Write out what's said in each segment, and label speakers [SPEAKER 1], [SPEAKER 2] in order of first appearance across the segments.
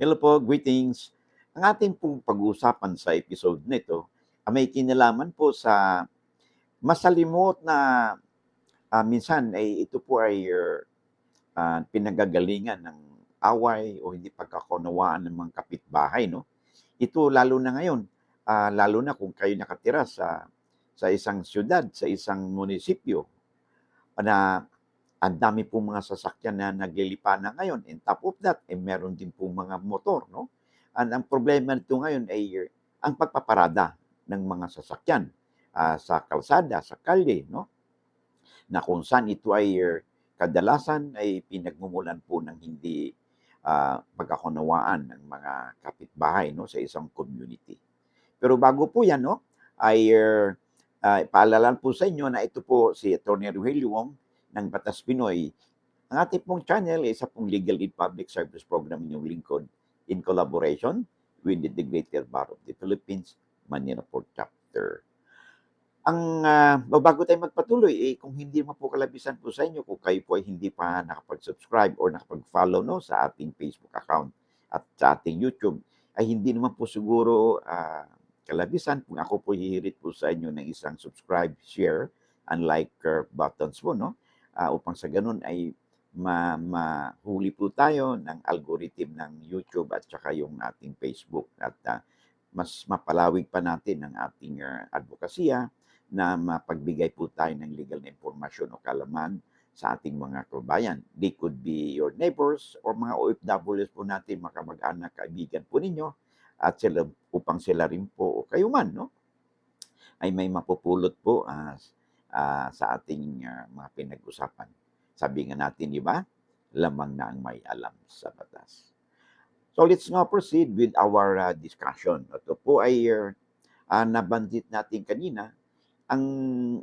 [SPEAKER 1] Hello po, greetings. Ang ating pong pag-uusapan sa episode nito may kinalaman po sa masalimot na minsan ay ito po ay pinagagalingan ng away o hindi pagkakaunawaan ng mga kapitbahay, no? Ito lalo na ngayon, lalo na kung kayo nakatira sa isang siyudad, sa isang munisipyo na ang dami pong mga sasakyan na naglilipana ngayon. And top of that, meron din pong mga motor, no? Ang problema nito ngayon ay ang pagpaparada ng mga sasakyan sa kalsada, sa kalye, no? Na kung saan ito ay kadalasan ay pinagmumulan po ng hindi pagkakunawaan ng mga kapitbahay, no, sa isang community. Pero bago po yan, no, ay paalalan po sa inyo na ito po si Atty. Rogelio Wong ng Batas Pinoy. Ang ating pong channel ay isa pong legal aid public service program inyong lingkod in collaboration with the Integrated Bar of the Philippines, Manila Port Chapter. Bago tayo magpatuloy, kung hindi mo po kalabisan po sa inyo, kung kayo po ay hindi pa nakapag-subscribe or nakapag-follow, no, sa ating Facebook account at sa ating YouTube, ay hindi naman po siguro kalabisan kung ako po hihirit po sa inyo ng isang subscribe, share, and like buttons po, no? Upang sa ganun ay mahuli po tayo ng algorithm ng YouTube at saka yung ating Facebook at mas mapalawig pa natin ang ating advokasya na mapagbigay po tayo ng legal na impormasyon o kalaman sa ating mga kababayan. They could be your neighbors or mga OFWs po natin, mga kamag-anak, kaibigan po ninyo, at sila, upang sila rin po o kayo man, no, ay may mapupulot po sa ating mga pinag-usapan. Sabi nga natin, di ba? Lamang na ang may alam sa batas. So let's now proceed with our discussion. Ito po ay nabanggit natin kanina, ang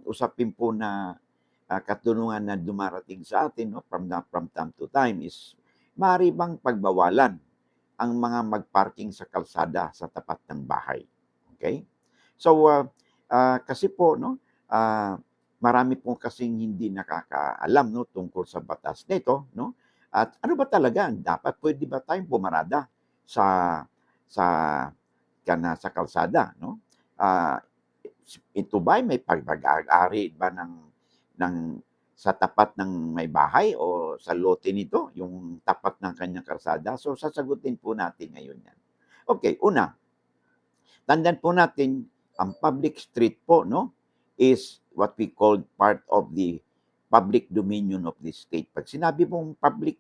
[SPEAKER 1] usapin po na katanungan na dumarating sa atin, no, from time to time is maaari bang pagbawalan ang mga magparking sa kalsada sa tapat ng bahay? Okay? So kasi po, no, marami po kasing hindi nakakaalam, no, tungkol sa batas nito, no? At ano ba talaga ang dapat? Pwede ba tayong pumarada sa sa kalsada, no? Ito ba may pag-aari ba ng sa tapat ng may bahay o sa lote nito, yung tapat ng kanyang kalsada? So sasagutin po natin ngayon yan. Okay, una, tandaan po natin ang public street po, no, is what we call part of the public dominion of the state. Pag sinabi pong public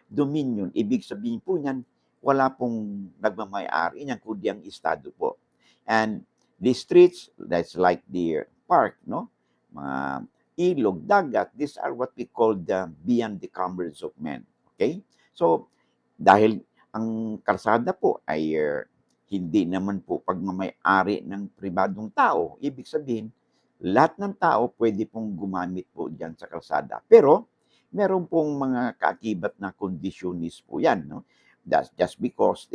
[SPEAKER 1] dominion, ibig sabihin po niyan, wala pong nagmamay-ari niyan kundi ang estado po. And the streets, that's like the park, no? Mga ilog, dagat, these are what we call the beyond the commerce of men. Okay? So, dahil ang kalsada po ay hindi naman po pagmamay-ari ng pribadong tao, ibig sabihin, lahat ng tao pwede pong gumamit po diyan sa kalsada. Pero, meron pong mga kaakibat na conditionist po yan, no? That's just because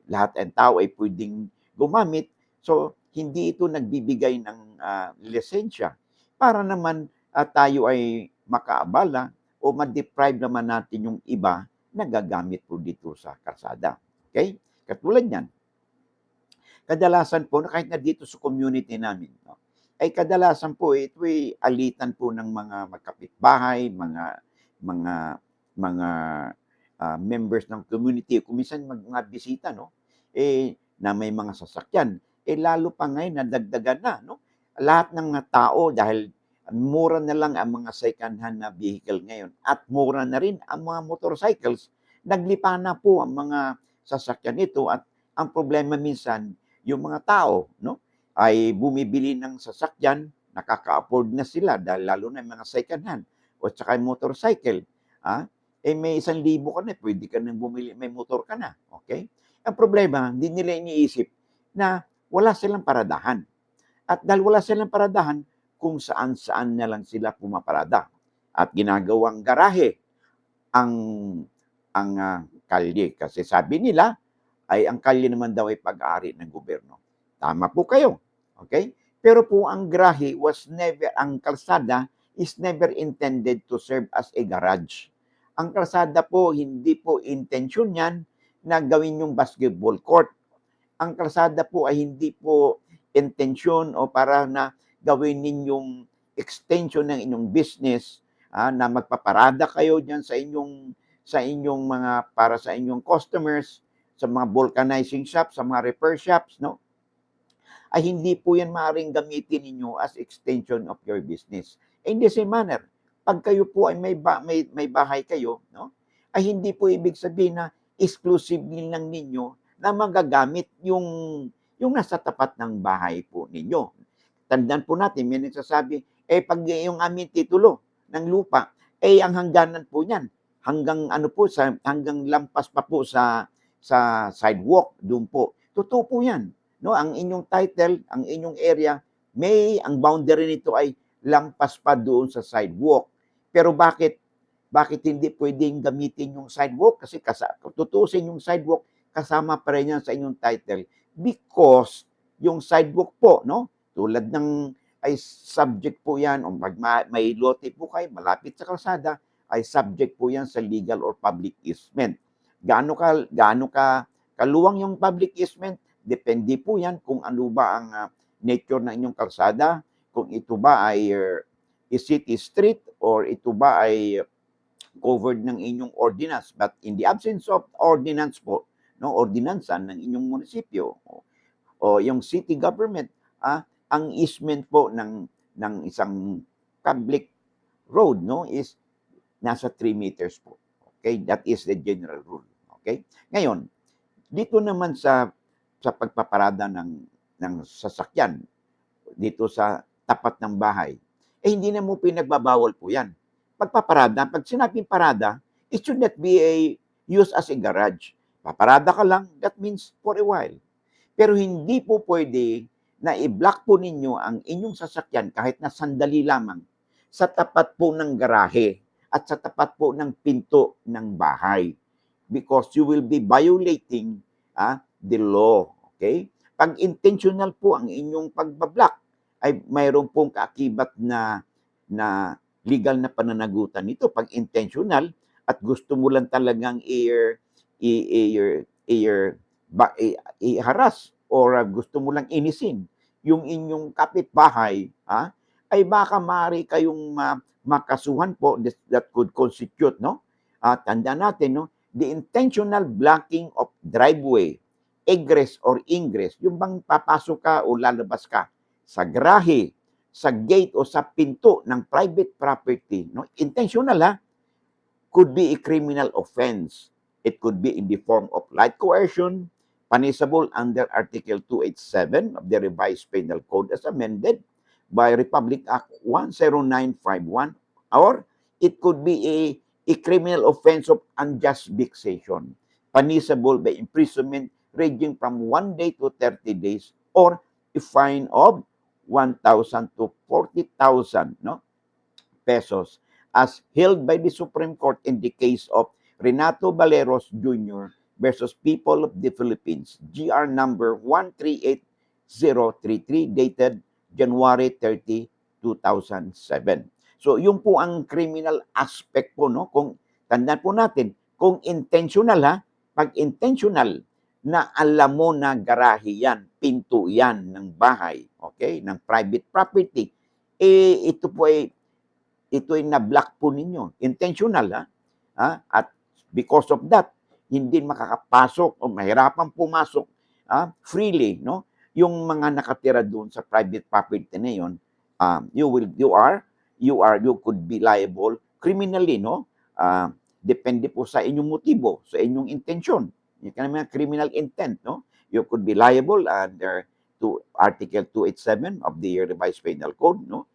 [SPEAKER 1] lahat ng tao ay pwedeng gumamit, so hindi ito nagbibigay ng lisensya para naman tayo ay makaabala o ma-deprive naman natin yung iba na gagamit po dito sa kalsada. Okay? Katulad niyan, kadalasan po, kahit na dito sa community namin, no, ay kadalasan po ito ay alitan po ng mga magkapitbahay, mga mga members ng community, kung minsan mga bisita, no, na may mga sasakyan, lalo pa ngayon nadagdagan na, no? Lahat ng tao, dahil mura na lang ang mga second hand na vehicle ngayon at mura na rin ang mga motorcycles, naglipa na po ang mga sasakyan ito at ang problema minsan, yung mga tao, no, ay bumibili ng sasakyan, nakaka-afford na sila dahil lalo na yung mga second hand o tsaka yung motorcycle. May 1,000 ka na, pwede ka nang bumili, may motor ka na. Okay? Ang problema, hindi nila iniisip na wala silang paradahan. At dahil wala silang paradahan, kung saan-saan na lang sila pumaparada. At ginagawang garahe ang kalye. Kasi sabi nila, ay ang kalye naman daw ay pag-aari ng gobyerno. Tama po kayo. Okay? Pero po ang ang kalsada is never intended to serve as a garage. Ang kalsada po, hindi po intensyon yan na gawin yung basketball court. Ang kalsada po ay hindi po intensyon o para na gawin ninyong extension ng inyong business, na magpaparada kayo diyan sa inyong mga para sa inyong customers, sa mga vulcanizing shops, sa mga repair shops, no? Ay hindi po yan maaaring gamitin ninyo as extension of your business. In the same manner, pag kayo po ay may bahay kayo, no? Ay hindi po ibig sabihin na exclusively lang ninyo na magagamit yung nasa tapat ng bahay po ninyo. Tandaan po natin, may nagsasabi, pag yung aming titulo ng lupa, ang hangganan po niyan, hanggang ano po, hanggang lampas pa po sa sidewalk, doon po. Totoo po yan. No, ang inyong title, ang inyong area, ang boundary nito ay lampas pa doon sa sidewalk. Pero bakit hindi pwedeng gamitin yung sidewalk? Kasi tutusin yung sidewalk, kasama pa rin yan sa inyong title. Because yung sidewalk po, no, tulad ng ay subject po yan, o may lote po kayo, malapit sa kalsada, ay subject po yan sa legal or public easement. Gaano ka kaluwang yung public easement? Depende po yan kung ano ba ang nature ng inyong kalsada, kung ito ba ay city street or ito ba ay covered ng inyong ordinance. But in the absence of ordinance po, no, ordinansa ng inyong munisipyo o yung city government, ang easement po ng isang public road, no, is nasa 3 meters po. Okay? That is the general rule. Okay? Ngayon, dito naman sa pagpaparada ng sasakyan dito sa tapat ng bahay, hindi na mo pinagbabawal po yan. Pagpaparada, pag sinabing parada, it should not be used as a garage. Paparada ka lang, that means for a while. Pero hindi po pwede na i-block po ninyo ang inyong sasakyan kahit na sandali lamang sa tapat po ng garahe at sa tapat po ng pinto ng bahay. Because you will be violating the law. Okay? Pag intentional po ang inyong pagbablock, ay mayroon pong kaakibat na legal na pananagutan nito. Pag intentional at gusto mo lang talagang i-harass or gusto mo lang inisin yung inyong kapitbahay, ay baka maaari kayong makasuhan po that could constitute, no? Tandaan natin, no? The intentional blocking of driveway, egress or ingress, yung bang papasok ka o lalabas ka sa garahe, sa gate o sa pinto ng private property, no? Intentional, could be a criminal offense. It could be in the form of light coercion, punishable under Article 287 of the Revised Penal Code as amended by Republic Act 10951, or it could be a criminal offense of unjust vexation, punishable by imprisonment ranging from 1 day to 30 days or a fine of 1,000 to 40,000, no, pesos as held by the Supreme Court in the case of Renato Valeros Jr. versus People of the Philippines, GR number 138033, dated January 30, 2007. So, yun po ang criminal aspect po, no? Kung tandaan po natin, kung intentional, pag intentional na alam mo na garahe yan, pinto yan ng bahay, okay, ng private property, ito ay na-block po ninyo. Intentional, at because of that, hindi makakapasok o mahirapan pumasok freely, no? Yung mga nakatira doon sa private property na yun, you could be liable criminally, no? Depende po sa inyong motibo, sa inyong intensyon. Yung kanang criminal intent, no? You could be liable under Article 287 of the Revised Penal Code, no?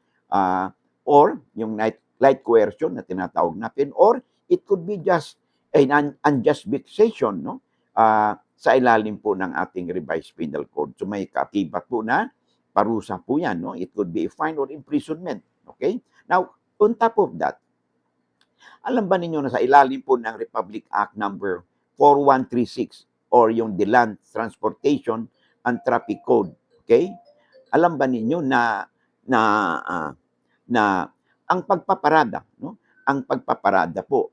[SPEAKER 1] Or yung light coercion na tinatawag natin, or it could be just an unjust vexation, no? Sa ilalim po ng ating Revised Penal Code. So may kaakibat po na parusa po yan, no? It could be a fine or imprisonment. Okay? Now, on top of that, alam ba ninyo na sa ilalim po ng Republic Act number 4136 or yung the Land Transportation and Traffic Code, okay? Alam ba ninyo na ang pagpaparada, no? Ang pagpaparada po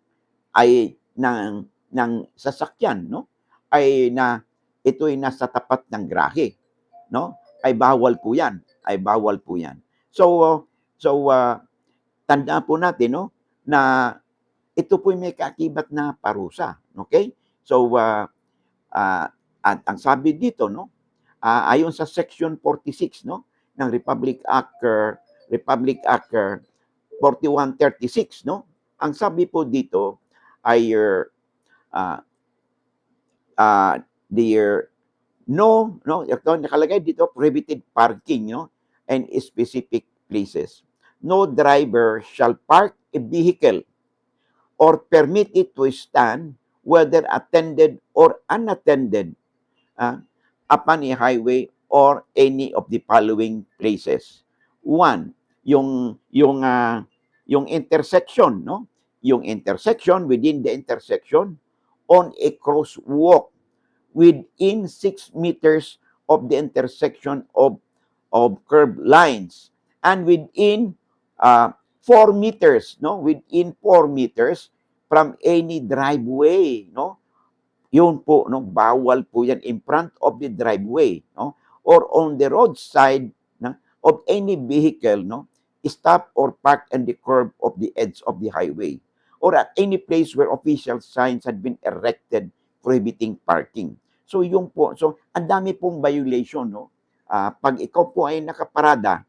[SPEAKER 1] ay ng sasakyan, no? ay ito ay nasa tapat ng grahe, no? Ay bawal po 'yan, ay bawal po 'yan. So, tandaan po natin, no, na ito po may kaakibat na parusa, okay? So, at ang sabi dito, no, ayon sa Section 46, no, ng Republic Act 4136, no, ang sabi po dito ay uh, uh, the no, ito nakalagay dito, prohibited parking, no, and specific places. No driver shall park a vehicle or permit it to stand, whether attended or unattended, uh, upon a highway or any of the following places. One, yung intersection, no? Yung intersection, within the intersection, on a crosswalk, within 6 meters of the intersection of curb lines, and within 4 meters, no, within 4 meters from any driveway, no. Yun po, no, bawal po yan in front of the driveway, no, or on the roadside, no, of any vehicle, no, stop or park on the curb of the edge of the highway, or at any place where official signs had been erected prohibiting parking. So yung po, so ang dami pong violation, no. Pag ikaw po ay nakaparada,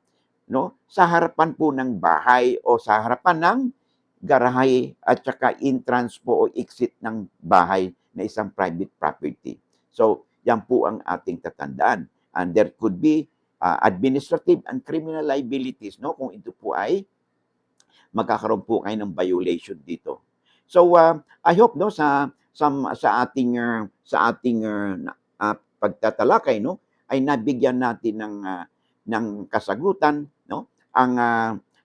[SPEAKER 1] no, sa harapan po ng bahay o sa harapan ng garahe at saka entrance po o exit ng bahay na isang private property. So, yan po ang ating tatandaan. And there could be administrative and criminal liabilities, no, kung ito po ay magkakaroon po kayo ng violation dito. So, I hope, no, sa ating pagtatalakay, no, ay nabigyan natin ng kasagutan, no, ang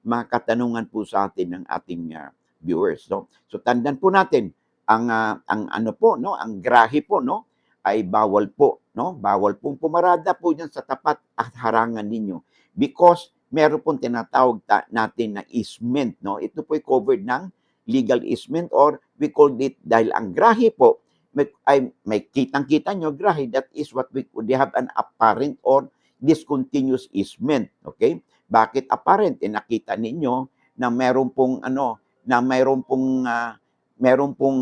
[SPEAKER 1] mga katanungan po sa atin ng ating viewers, no. So tandaan po natin ang ano po, no, ang grahe po, no, ay bawal po, no, bawal pong pumarada po diyan sa tapat at harangan ninyo because meron pong tinatawag natin na easement, no. Ito po ay covered ng legal easement, or we call it, dahil ang grahe po may kitang-kita nyo, grahe, that is what they have an apparent or discontinuous easement, okay? Bakit apparent? Nakita ninyo na meron pong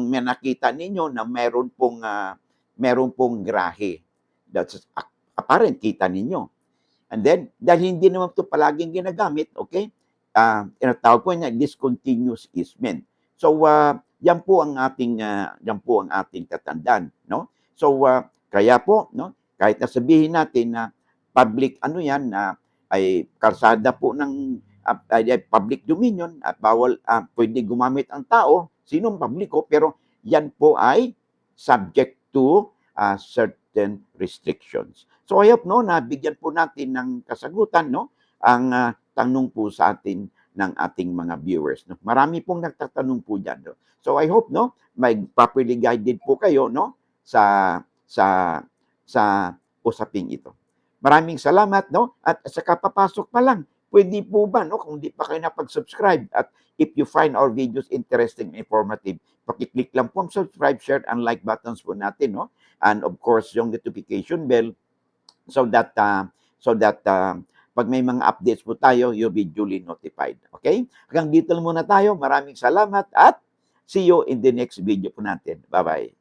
[SPEAKER 1] may nakita ninyo na meron pong grahe. That's apparent, kita ninyo. And then, dahil hindi naman ito palaging ginagamit, okay? Tinatawag ko niya discontinuous easement. So, yan po ang ating tatandaan, no? So, kaya po, no, kahit na sabihin natin na public yan na ay kalsada po ng public dominion at bawal pwede gumamit ang tao, sinong publiko, pero yan po ay subject to certain restrictions. So I hope, no, nabigyan po natin ng kasagutan, no, ang tanong po sa atin ng ating mga viewers, no. Marami pong nagtatanong po diyan, no. So I hope, no, may properly guided po kayo, no, sa usaping ito. Maraming salamat, no, at sa kapapasok pa lang, pwede po ba, no, kung di pa kayo napag-subscribe, at if you find our videos interesting and informative, pakiclick lang po ang subscribe, share, and like buttons po natin, no, and of course yung notification bell, so that pag may mga updates po tayo, you'll be duly notified. Okay? Hanggang dito lang muna tayo. Maraming salamat at see you in the next video po natin. Bye-bye.